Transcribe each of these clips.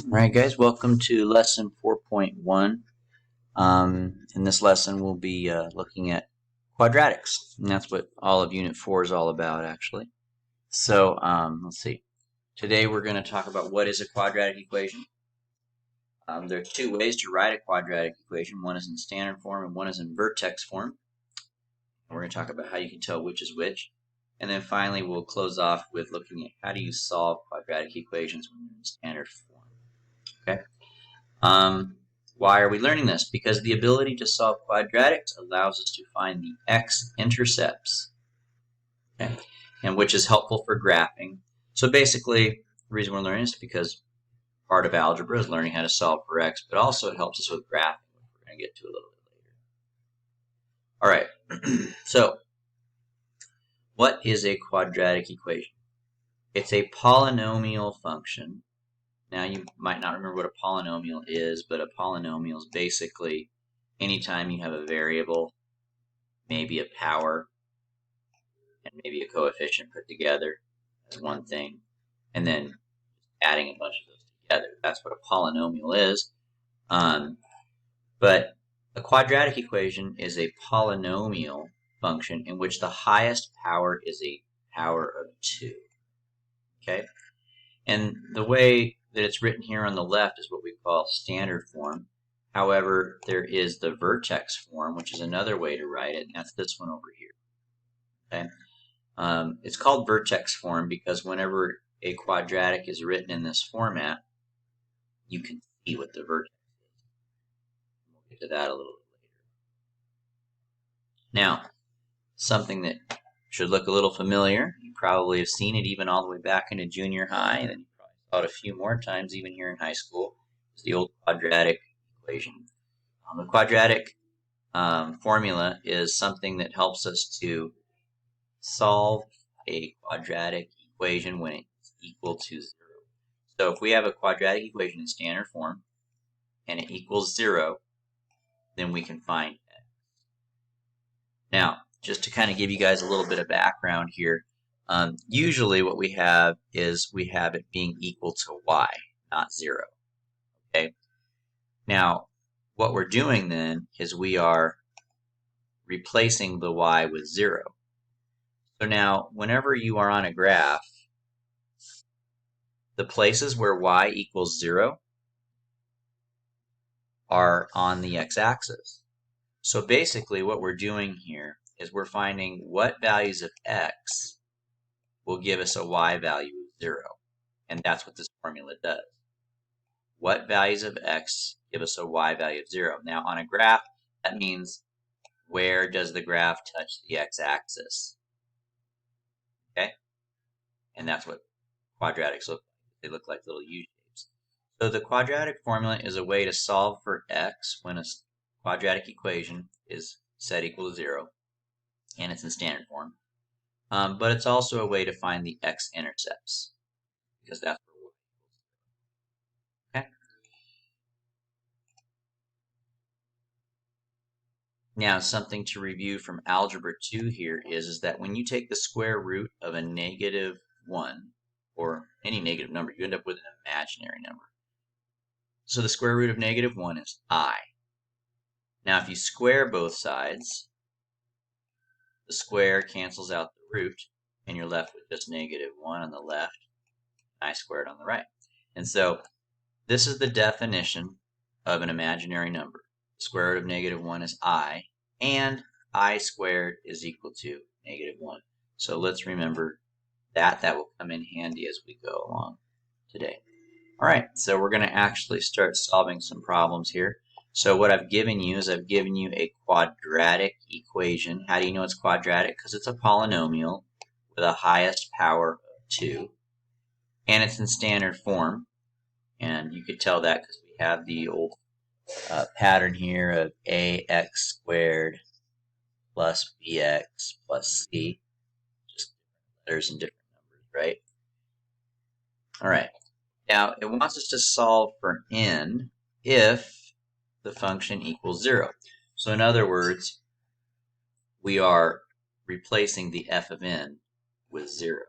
Alright guys, welcome to lesson 4.1. In this lesson we'll be looking at quadratics, and that's what all of Unit 4 is all about actually. So let's see. Today we're going to talk about what is a quadratic equation. There are two ways to write a quadratic equation. One is in standard form and one is in vertex form. And we're going to talk about how you can tell which is which. And then finally we'll close off with looking at how do you solve quadratic equations when you're in standard form. Okay. Why are we learning this? Because the ability to solve quadratics allows us to find the x-intercepts, okay, and which is helpful for graphing. So basically, the reason we're learning is because part of algebra is learning how to solve for x, but also it helps us with graphing, which we're going to get to a little bit later. All right, so what is a quadratic equation? It's a polynomial function. Now, you might not remember what a polynomial is, but a polynomial is basically anytime you have a variable, maybe a power, and maybe a coefficient put together as one thing, and then adding a bunch of those together. That's what a polynomial is. But a quadratic equation is a polynomial function in which the highest power is a power of 2. Okay? And the way that it's written here on the left is what we call standard form. However, there is the vertex form, which is another way to write it, and that's this one over here. Okay, it's called vertex form because whenever a quadratic is written in this format, you can see what the vertex is. We'll get to that a little bit later. Now, something that should look a little familiar. You probably have seen it even all the way back into junior high, and then you probably saw it a few more times even here in high school. It's the old quadratic equation. The quadratic formula is something that helps us to solve a quadratic equation when it's equal to 0. So if we have a quadratic equation in standard form and it equals 0, then we can find x. Now, just to kind of give you guys a little bit of background here, usually what we have is we have it being equal to y, not 0. Okay. Now, what we're doing then is we are replacing the y with 0. So now, whenever you are on a graph, the places where y equals 0 are on the x-axis. So basically what we're doing here is we're finding what values of x will give us a y value of 0. And that's what this formula does. What values of x give us a y value of 0? Now on a graph, that means where does the graph touch the x-axis? Okay? And that's what quadratics look like. They look like little U-shapes. So the quadratic formula is a way to solve for x when a quadratic equation is set equal to 0, and it's in standard form. But it's also a way to find the x-intercepts, because that's where y equals 0. Okay? Now, something to review from Algebra 2 here is that when you take the square root of a negative 1, or any negative number, you end up with an imaginary number. So the square root of negative 1 is I. Now, if you square both sides, the square cancels out the root, and you're left with just negative 1 on the left, I squared on the right. And so this is the definition of an imaginary number. The square root of negative 1 is I, and I squared is equal to negative 1. So let's remember that. That will come in handy as we go along today. All right, so we're going to actually start solving some problems here. So what I've given you is I've given you a quadratic equation. How do you know it's quadratic? Because it's a polynomial with a highest power of 2. And it's in standard form. And you could tell that because we have the old pattern here of ax squared plus bx plus c. Just letters and different numbers, right? All right. Now, it wants us to solve for n if the function equals 0. So in other words, we are replacing the f of n with 0.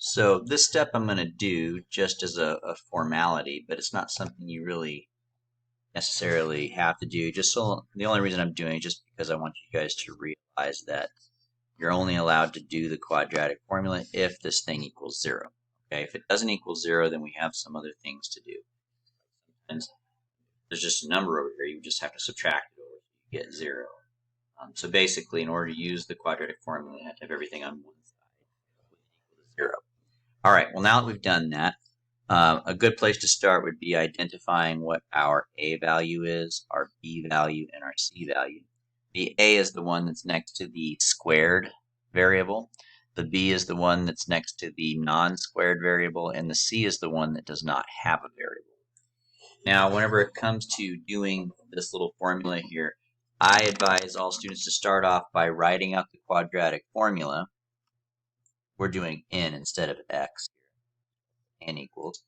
So this step I'm going to do just as a formality, but it's not something you really necessarily have to do. Just so the only reason I'm doing it just because I want you guys to realize that you're only allowed to do the quadratic formula if this thing equals 0. Okay, if it doesn't equal 0, then we have some other things to do. And there's just a number over here, you just have to subtract it over so you get 0. So basically, in order to use the quadratic formula, you have to have everything on one side equal to 0. All right, well, now that we've done that, a good place to start would be identifying what our A value is, our B value, and our C value. The A is the one that's next to the squared variable. The B is the one that's next to the non-squared variable, and the C is the one that does not have a variable. Now, whenever it comes to doing this little formula here, I advise all students to start off by writing out the quadratic formula. We're doing n instead of x, n equals.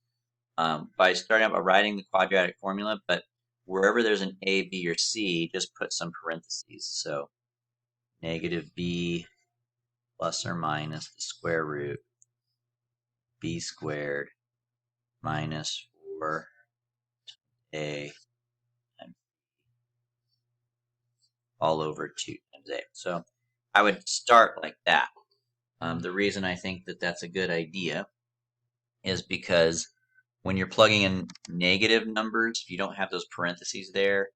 By starting out by writing the quadratic formula, but wherever there's an a, b, or c, just put some parentheses. So negative b plus or minus the square root b squared minus 4a times all over 2 times a. So I would start like that. The reason I think that that's a good idea is because when you're plugging in negative numbers, if you don't have those parentheses there,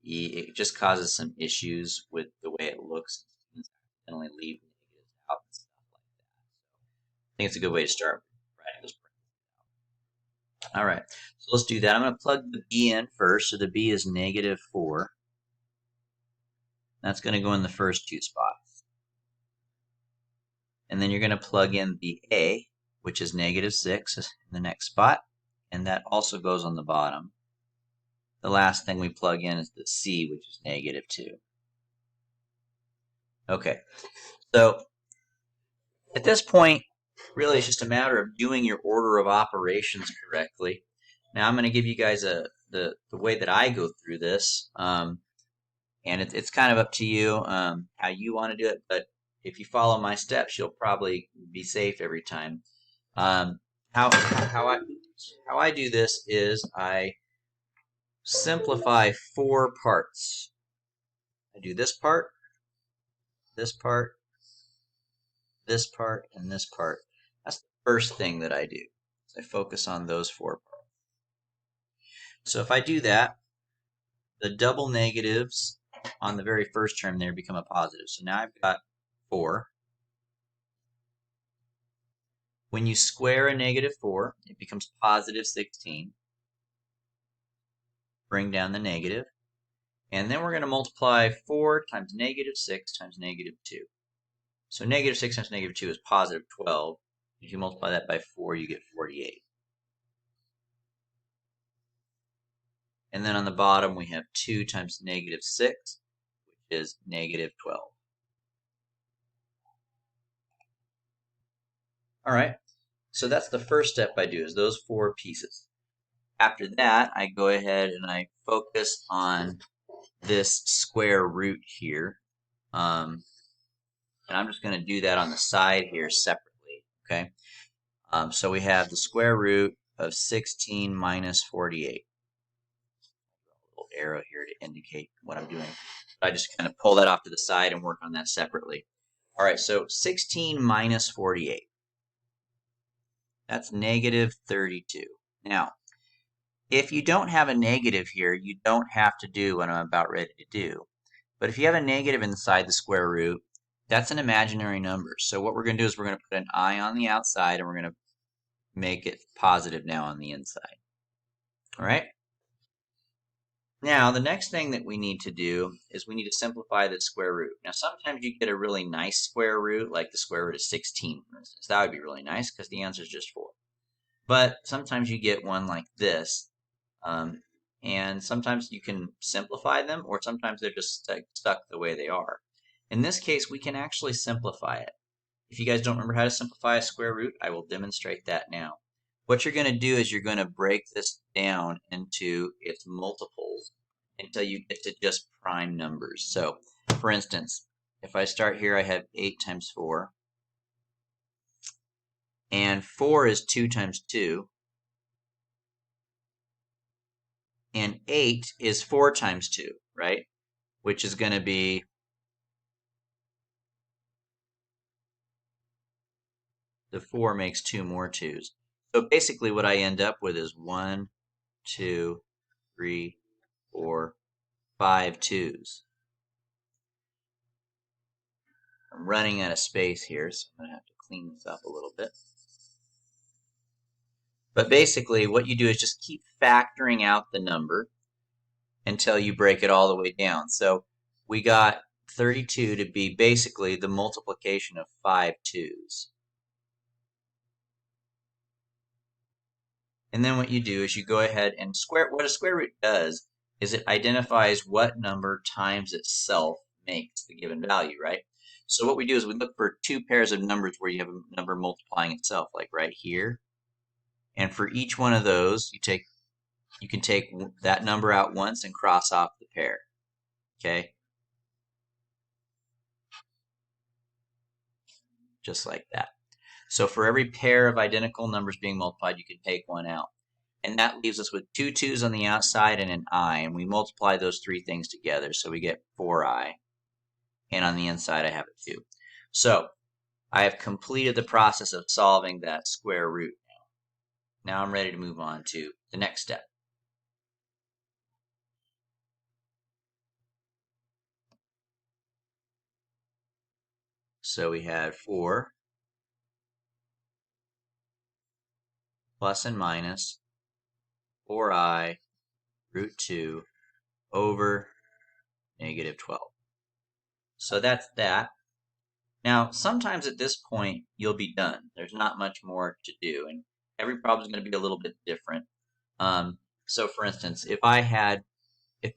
it just causes some issues with the way it looks. Students accidentally leave negatives out and stuff like that. I think it's a good way to start writing those parentheses out. All right, so let's do that. I'm going to plug the b in first. So the b is negative 4. That's going to go in the first two spots. And then you're going to plug in the a, which is negative 6 in the next spot. And that also goes on the bottom. The last thing we plug in is the c, which is negative 2. Okay, so at this point, really it's just a matter of doing your order of operations correctly. Now I'm going to give you guys the way that I go through this, and it's kind of up to you how you want to do it, but if you follow my steps, you'll probably be safe every time. How I do this is I simplify 4 parts. I do this part, this part, this part, and this part. That's the first thing that I do. I focus on those 4 parts. So if I do that, the double negatives on the very first term there become a positive. So now I've got 4. When you square a negative 4, it becomes positive 16. Bring down the negative. And then we're going to multiply 4 times negative 6 times negative 2. So negative 6 times negative 2 is positive 12. If you multiply that by 4, you get 48. And then on the bottom, we have 2 times negative 6, which is negative 12. All right, so that's the first step I do, is those 4 pieces. After that, I go ahead and I focus on this square root here. And I'm just going to do that on the side here separately, okay? So we have the square root of 16 minus 48. Little arrow here to indicate what I'm doing. I just kind of pull that off to the side and work on that separately. All right, so 16 minus 48. That's negative 32. Now, if you don't have a negative here, you don't have to do what I'm about ready to do. But if you have a negative inside the square root, that's an imaginary number. So what we're going to do is we're going to put an I on the outside, and we're going to make it positive now on the inside. All right? Now, the next thing that we need to do is we need to simplify the square root. Now, sometimes you get a really nice square root, like the square root of 16, for instance. That would be really nice because the answer is just 4. But sometimes you get one like this, and sometimes you can simplify them, or sometimes they're just stuck the way they are. In this case, we can actually simplify it. If you guys don't remember how to simplify a square root, I will demonstrate that now. What you're going to do is you're going to break this down into its multiples until you get to just prime numbers. So, for instance, if I start here, I have 8 times 4. And 4 is 2 times 2. And 8 is 4 times 2, right? Which is going to be the 4 makes 2 more 2's. So basically what I end up with is 1, 2, 3, 4, 5 2's. I'm running out of space here, so I'm going to have to clean this up a little bit. But basically what you do is just keep factoring out the number until you break it all the way down. So we got 32 to be basically the multiplication of 5 2's. And then what you do is you go ahead and what a square root does is it identifies what number times itself makes the given value, right? So what we do is we look for two pairs of numbers where you have a number multiplying itself, like right here. And for each one of those, you can take that number out once and cross off the pair. Okay? Just like that. So for every pair of identical numbers being multiplied, you can take one out. And that leaves us with two 2's on the outside and an I. And we multiply those three things together. So we get 4I. And on the inside, I have a 2. So I have completed the process of solving that square root now. Now I'm ready to move on to the next step. So we had 4 plus and minus 4I root 2 over negative 12. So that's that. Now, sometimes at this point, you'll be done. There's not much more to do, and every problem is going to be a little bit different. So for instance, if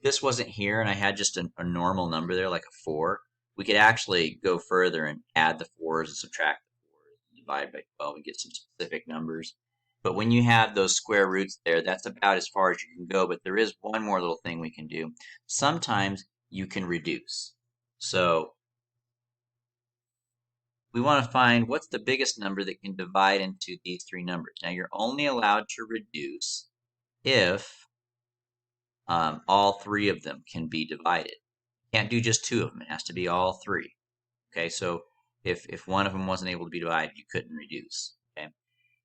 this wasn't here and I had just a normal number there, like a 4, we could actually go further and add the 4's and subtract the 4's, and divide by 12 and get some specific numbers. But when you have those square roots there, that's about as far as you can go. But there is one more little thing we can do. Sometimes you can reduce. So we want to find what's the biggest number that can divide into these three numbers. Now you're only allowed to reduce if all three of them can be divided. You can't do just two of them. It has to be all three. Okay, so if one of them wasn't able to be divided, you couldn't reduce. Okay.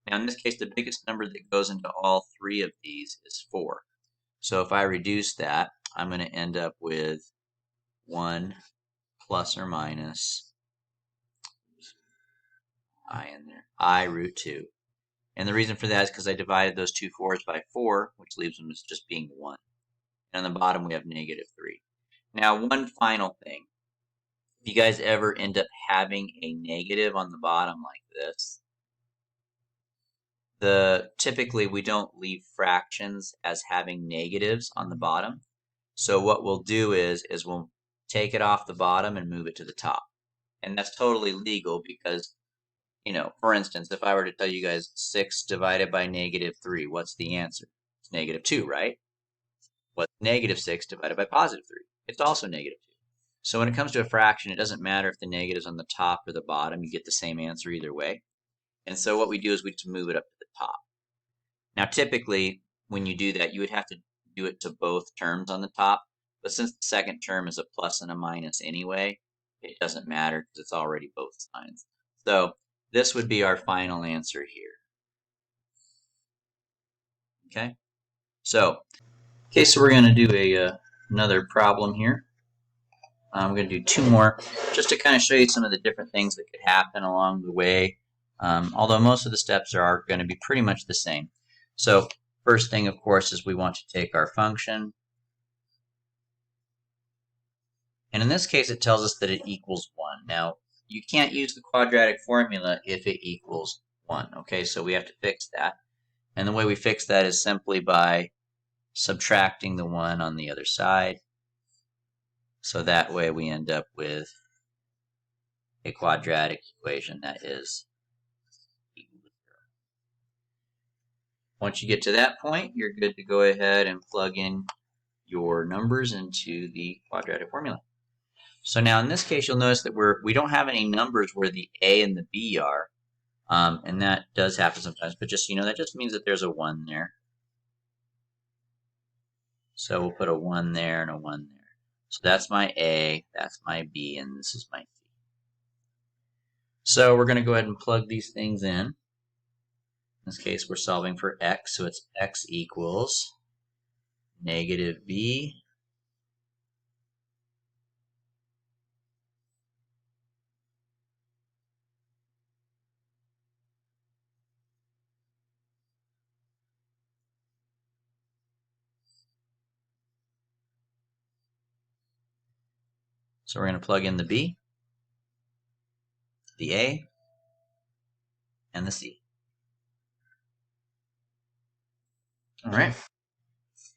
Now in this case, the biggest number that goes into all three of these is 4. So if I reduce that, I'm going to end up with 1 plus or minus I in there, I root 2. And the reason for that is because I divided those two 4's by 4, which leaves them as just being 1. And on the bottom, we have negative 3. Now, one final thing. If you guys ever end up having a negative on the bottom like this, typically we don't leave fractions as having negatives on the bottom. So what we'll do is we'll take it off the bottom and move it to the top. And that's totally legal because, for instance, if I were to tell you guys 6 divided by negative 3, what's the answer? It's negative 2, right? What's negative 6 divided by positive 3? It's also negative 2. So when it comes to a fraction, it doesn't matter if the negative's on the top or the bottom. You get the same answer either way. And so what we do is we just move it up to the top. Now typically, when you do that, you would have to do it to both terms on the top. But since the second term is a plus and a minus anyway, it doesn't matter because it's already both signs. So this would be our final answer here. Okay? So we're going to do another problem here. I'm going to do 2 more just to kind of show you some of the different things that could happen along the way. Although most of the steps are going to be pretty much the same. So first thing, of course, is we want to take our function. And in this case, it tells us that it equals 1. Now, you can't use the quadratic formula if it equals 1. Okay, so we have to fix that. And the way we fix that is simply by subtracting the 1 on the other side. So that way we end up with a quadratic equation that is equal to 0. Once you get to that point, you're good to go ahead and plug in your numbers into the quadratic formula. So now in this case, you'll notice that we don't have any numbers where the A and the B are. And that does happen sometimes, but just, that just means that there's a 1 there. So we'll put a 1 there and a 1 there. So that's my A, that's my B, and this is my C. So we're going to go ahead and plug these things in. In this case, we're solving for x, so it's x equals negative b So we're going to plug in the b, the a, and the c. All right.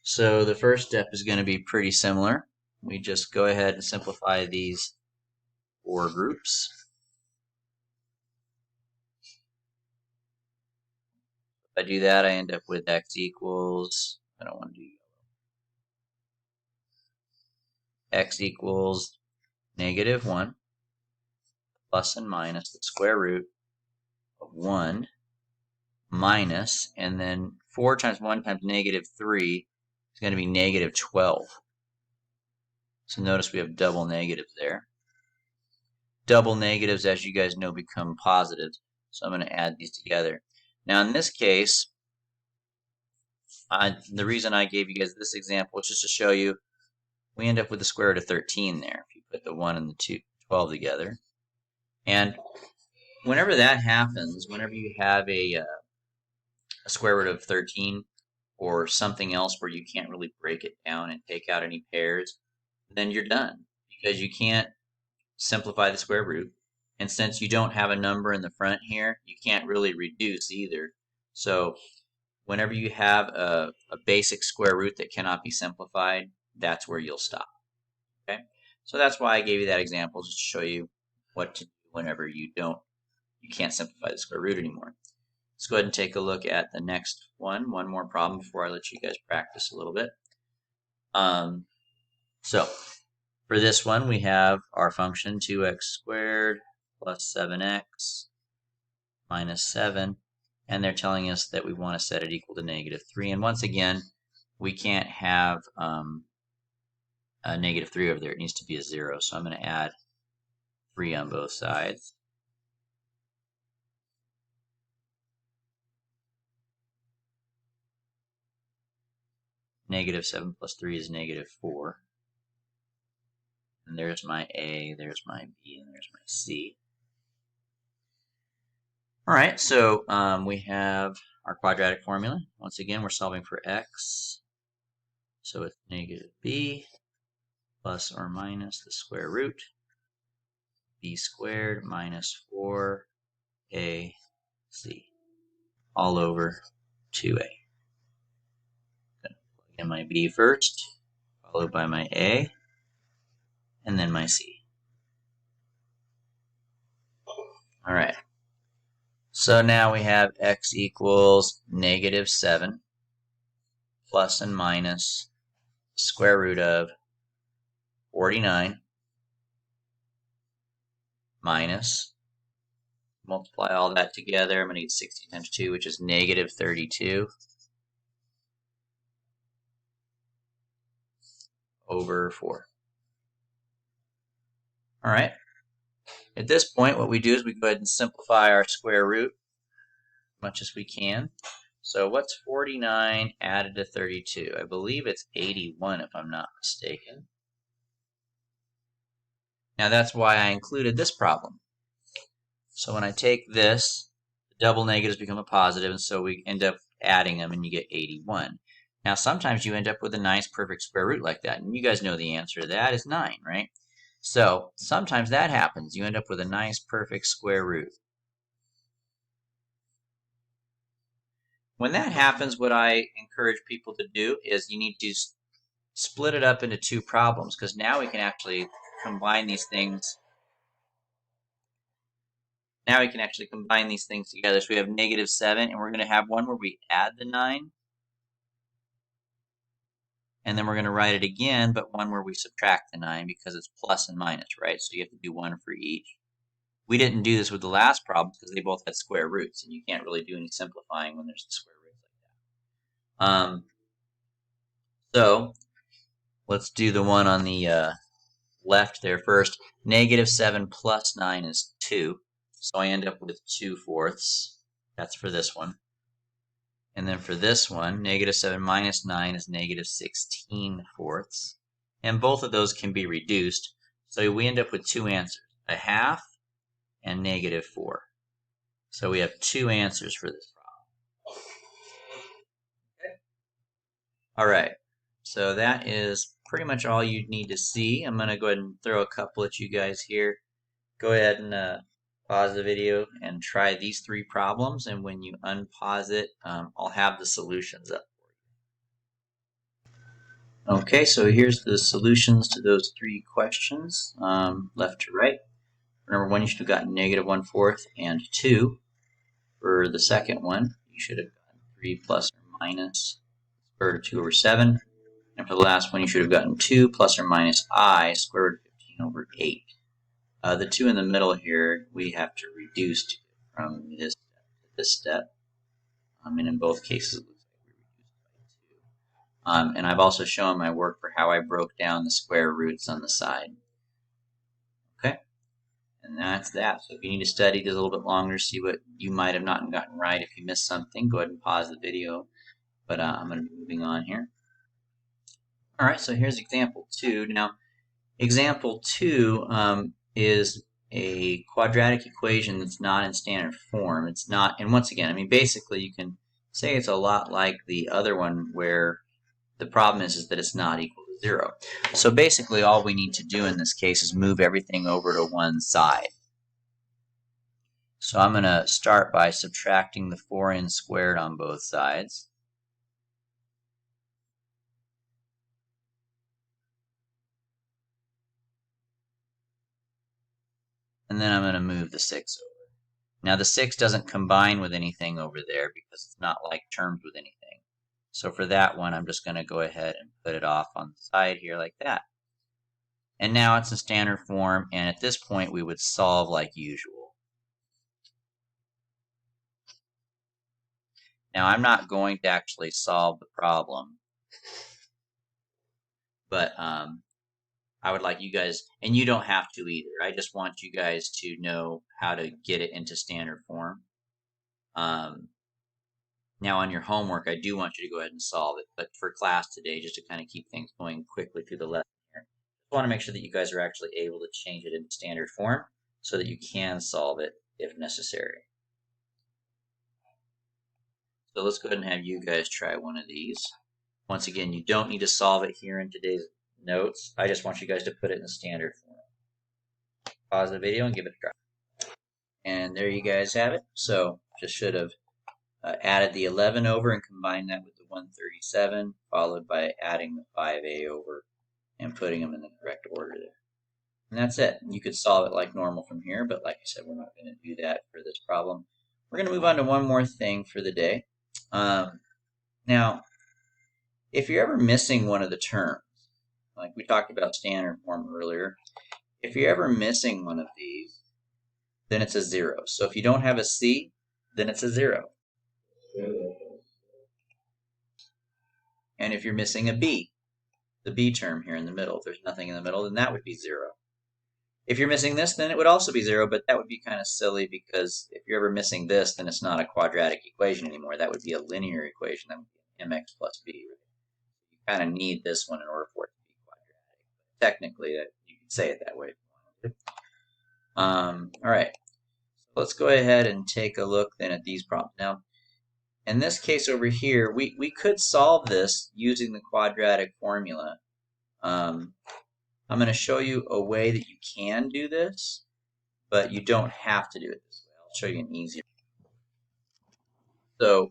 So the first step is going to be pretty similar. We just go ahead and simplify these 4 groups. If I do that, I end up with x equals, I don't want to do x equals negative 1 plus and minus the square root of 1 minus, and then 4 times 1 times negative 3 is going to be negative 12. So notice we have double negatives there. Double negatives, as you guys know, become positives. So I'm going to add these together. Now in this case, the reason I gave you guys this example is just to show you we end up with the square root of 13 there if you put the 1 and the 12 together. And whenever that happens, whenever you have a square root of 13 or something else where you can't really break it down and take out any pairs, then you're done because you can't simplify the square root. And since you don't have a number in the front here, you can't really reduce either. So whenever you have a basic square root that cannot be simplified, that's where you'll stop. Okay, so that's why I gave you that example, just to show you what to do whenever you can't simplify the square root anymore. Let's go ahead and take a look at the next one more problem before I let you guys practice a little bit. So for this one, we have our function 2x squared plus 7x minus 7, and they're telling us that we want to set it equal to negative 3. And once again, we can't have a negative 3 over there. It needs to be a 0. So I'm going to add 3 on both sides. Negative 7 plus 3 is negative 4. And there's my A, there's my B, and there's my C. All right, so we have our quadratic formula. Once again, we're solving for x. So it's negative b plus or minus the square root b squared minus 4ac all over 2a. Plug in my b first, followed by my a, and then my c. All right. So now we have x equals negative 7 plus and minus square root of 49 minus, multiply all that together, I'm going to get 60 times 2, which is negative 32 over 4. All right. At this point, what we do is we go ahead and simplify our square root as much as we can. So what's 49 added to 32? I believe it's 81 if I'm not mistaken. Now that's why I included this problem. So when I take this, the double negatives become a positive, and so we end up adding them and you get 81. Now sometimes you end up with a nice perfect square root like that, and you guys know the answer to that is 9, right? So sometimes that happens. You end up with a nice perfect square root. When that happens, what I encourage people to do is you need to split it up into 2 problems, because now we can actually combine these things. Now we can actually combine these things together. So we have negative 7, and we're going to have one where we add the 9. And then we're going to write it again, but one where we subtract the 9 because it's plus and minus, right? So you have to do one for each. We didn't do this with the last problem because they both had square roots, and you can't really do any simplifying when there's square roots like that. So let's do the one on the left there first. -7 plus 9 is 2. So I end up with 2/4. That's for this one. And then for this one, -7 minus 9 is -16/4. And both of those can be reduced. So we end up with two answers, a half and -4. So we have two answers for this problem. Okay. All right. So that is pretty much all you need to see. I'm going to go ahead and throw a couple at you guys here. Go ahead and pause the video and try these three problems, and when you unpause it, I'll have the solutions up for you. Okay, so here's the solutions to those three questions, left to right. For number one, you should have gotten -1/4 and 2. For the second one, you should have gotten 3 plus or minus square root of 2/7. And for the last one, you should have gotten 2 plus or minus I square root of 15/8. The two in the middle here, we have to reduce to from this step to this step. And in both cases, it looks like we reduced by 2. And I've also shown my work for how I broke down the square roots on the side. Okay, and that's that. So if you need to study this a little bit longer, see what you might have not gotten right. If you missed something, go ahead and pause the video. But I'm going to be moving on here. All right, so here's example 2. Now, example 2 is a quadratic equation that's not in standard form. It's not, and once again, I mean, basically you can say it's a lot like the other one where the problem is that it's not equal to 0. So basically all we need to do in this case is move everything over to one side. So I'm going to start by subtracting the 4n squared on both sides. And then I'm going to move the 6 over. Now the 6 doesn't combine with anything over there because it's not like terms with anything. So for that one, I'm just going to go ahead and put it off on the side here like that. And now it's in standard form, and at this point we would solve like usual. Now I'm not going to actually solve the problem, but I would like you guys, and you don't have to either. I just want you guys to know how to get it into standard form. Now on your homework, I do want you to go ahead and solve it, but for class today, just to kind of keep things going quickly through the lesson here, I want to make sure that you guys are actually able to change it into standard form so that you can solve it if necessary. So let's go ahead and have you guys try one of these. Once again, you don't need to solve it here in today's notes. I just want you guys to put it in standard form. Pause the video and give it a try. And there you guys have it. So just should have added the 11 over and combined that with the 137, followed by adding the 5a over and putting them in the correct order there. And that's it. You could solve it like normal from here, but like I said, we're not going to do that for this problem. We're going to move on to one more thing for the day. Now, if you're ever missing one of the terms, like we talked about standard form earlier, if you're ever missing one of these, then it's a 0. So if you don't have a C, then it's a 0. And if you're missing a B, the B term here in the middle, if there's nothing in the middle, then that would be 0. If you're missing this, then it would also be 0, but that would be kind of silly because if you're ever missing this, then it's not a quadratic equation anymore. That would be a linear equation. That would be mx plus b. You kind of need this one in order for it to be quadratic. Technically, you can say it that way if you want to. All right. So let's go ahead and take a look then at these problems. Now, in this case over here, we could solve this using the quadratic formula. I'm going to show you a way that you can do this, but you don't have to do it this way. I'll show you an easier. So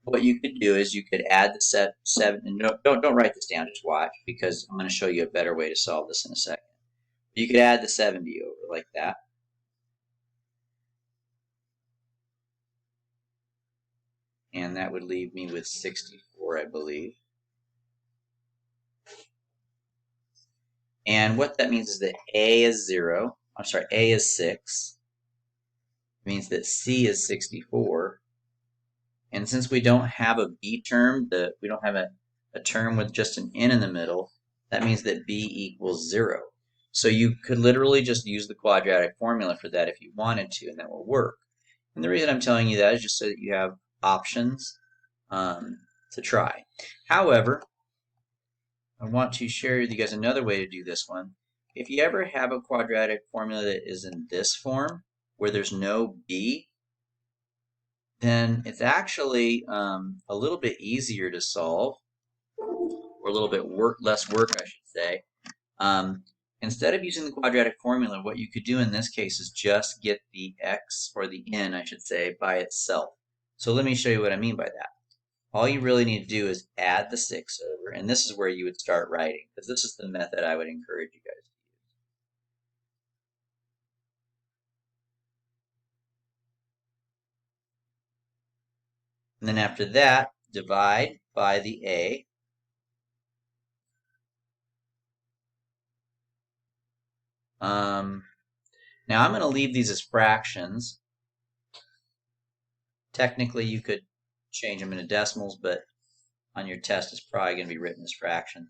what you could do is you could add the 7, and don't write this down, just watch, because I'm going to show you a better way to solve this in a second. You could add the 70 over like that. And that would leave me with 64, I believe. And what that means is that A is 0, I'm sorry, A is 6. It means that C is 64. And since we don't have a B term, we don't have a term with just an N in the middle, that means that B equals 0. So you could literally just use the quadratic formula for that if you wanted to, and that will work. And the reason I'm telling you that is just so that you have options to try. However, I want to share with you guys another way to do this one. If you ever have a quadratic formula that is in this form, where there's no B, then it's actually a little bit easier to solve, or a little bit less work, I should say. Instead of using the quadratic formula, what you could do in this case is just get the x, or the n, I should say, by itself. So let me show you what I mean by that. All you really need to do is add the 6 over, and this is where you would start writing, because this is the method I would encourage you guys to use. And then after that, divide by the a. Now I'm going to leave these as fractions. Technically, you could change them into decimals, but on your test, it's probably going to be written as fractions.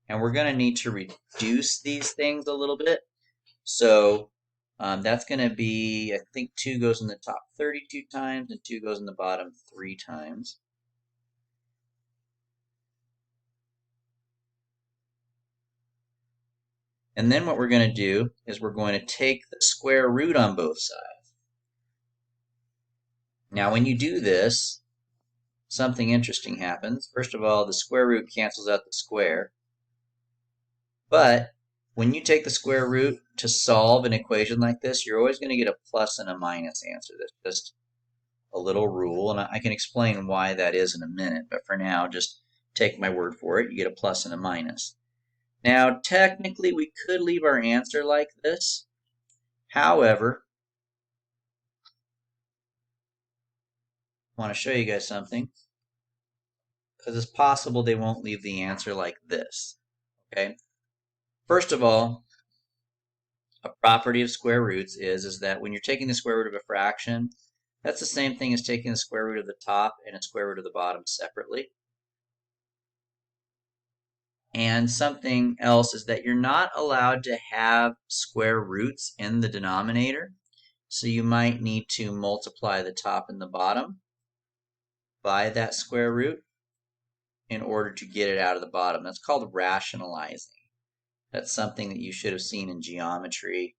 And we're going to need to reduce these things a little bit. So that's going to be, I think 2 goes in the top 32 times, and 2 goes in the bottom 3 times. And then what we're going to do is we're going to take the square root on both sides. Now when you do this, something interesting happens. First of all, the square root cancels out the square. But when you take the square root to solve an equation like this, you're always going to get a plus and a minus answer. That's just a little rule, and I can explain why that is in a minute. But for now, just take my word for it. You get a plus and a minus. Now, technically, we could leave our answer like this. However, I want to show you guys something, because it's possible they won't leave the answer like this. Okay. First of all, a property of square roots is that when you're taking the square root of a fraction, that's the same thing as taking the square root of the top and a square root of the bottom separately. And something else is that you're not allowed to have square roots in the denominator. So you might need to multiply the top and the bottom by that square root in order to get it out of the bottom. That's called rationalizing. That's something that you should have seen in geometry,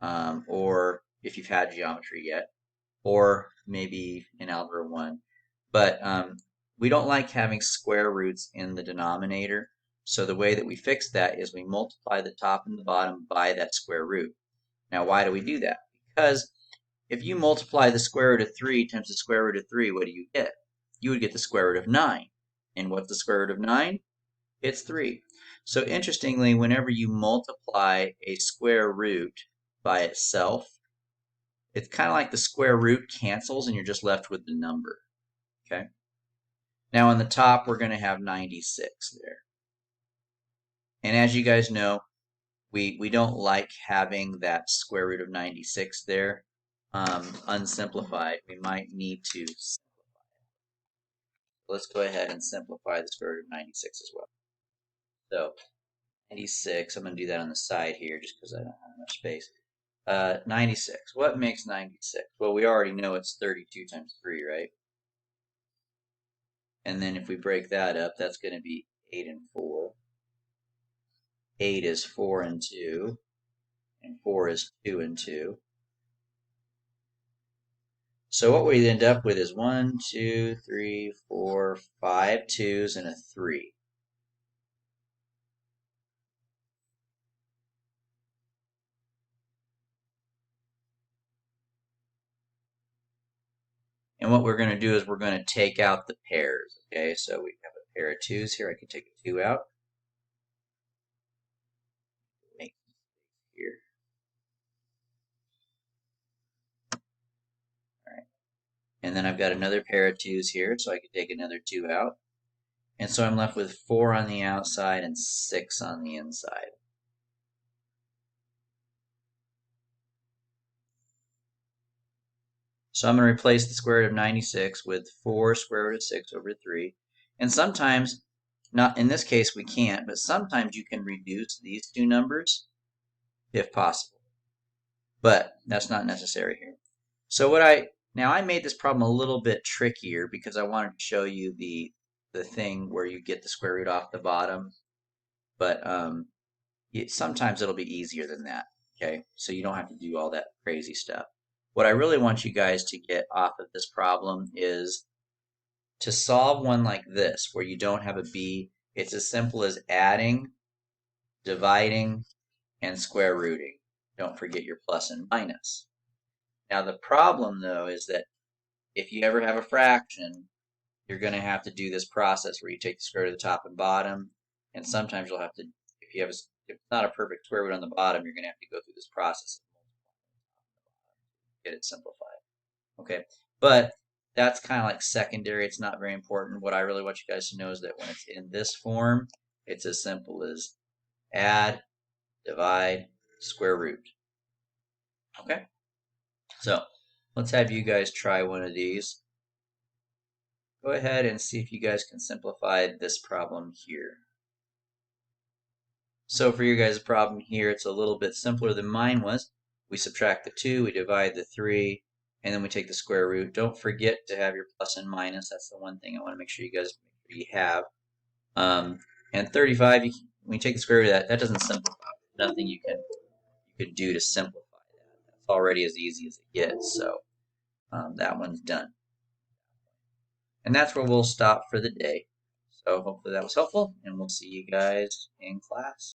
or if you've had geometry yet, or maybe in Algebra 1. But we don't like having square roots in the denominator. So the way that we fix that is we multiply the top and the bottom by that square root. Now, why do we do that? Because if you multiply the square root of 3 times the square root of 3, what do you get? You would get the square root of 9. And what's the square root of 9? It's 3. So interestingly, whenever you multiply a square root by itself, it's kind of like the square root cancels and you're just left with the number. Okay. Now on the top, we're going to have 96 there. And as you guys know, we don't like having that square root of 96 there unsimplified. We might need to simplify it. Let's go ahead and simplify the square root of 96 as well. So 96, I'm going to do that on the side here just because I don't have enough space. 96. What makes 96? Well, we already know it's 32 times 3, right? And then if we break that up, that's going to be 8 and 4. 8 is 4 and 2, and 4 is 2 and 2. So what we end up with is 1, 2, 3, 4, 5 2s and a 3. And what we're going to do is we're going to take out the pairs. Okay, so we have a pair of 2s here. I can take a 2 out. Make here. All right. And then I've got another pair of 2s here, so I can take another 2 out. And so I'm left with 4 on the outside and 6 on the inside. So I'm going to replace the square root of 96 with 4 square root of 6 over 3. And sometimes, not in this case we can't, but sometimes you can reduce these two numbers if possible. But that's not necessary here. So now I made this problem a little bit trickier because I wanted to show you the thing where you get the square root off the bottom. But sometimes it'll be easier than that. Okay, so you don't have to do all that crazy stuff. What I really want you guys to get off of this problem is to solve one like this, where you don't have a b. It's as simple as adding, dividing, and square rooting. Don't forget your plus and minus. Now the problem, though, is that if you ever have a fraction, you're going to have to do this process where you take the square root of the top and bottom, and sometimes you'll have to, if it's not a perfect square root on the bottom, you're going to have to go through this process to get it simplified. Okay, but that's kind of like secondary. It's not very important. What I really want you guys to know is that when it's in this form, it's as simple as add, divide, square root. Okay, so let's have you guys try one of these. Go ahead and see if you guys can simplify this problem here. So for you guys' problem here, it's a little bit simpler than mine was. We subtract the 2, we divide the 3, and then we take the square root. Don't forget to have your plus and minus. That's the one thing I want to make sure you have. And 35, when you take the square root of that, that doesn't simplify. Nothing you could do to simplify that. That's already as easy as it gets. So that one's done. And that's where we'll stop for the day. So hopefully that was helpful, and we'll see you guys in class.